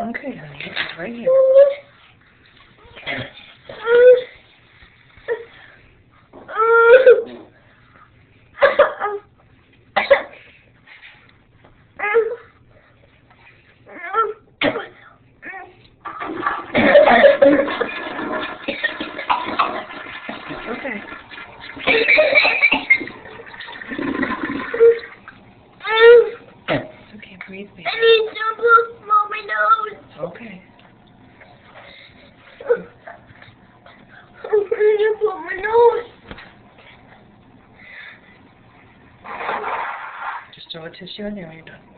Okay, honey, it's right here. It's okay. It's okay, breathe, baby. I need to blow my nose. Okay. I need to blow my nose. Just throw a tissue in there when you're done.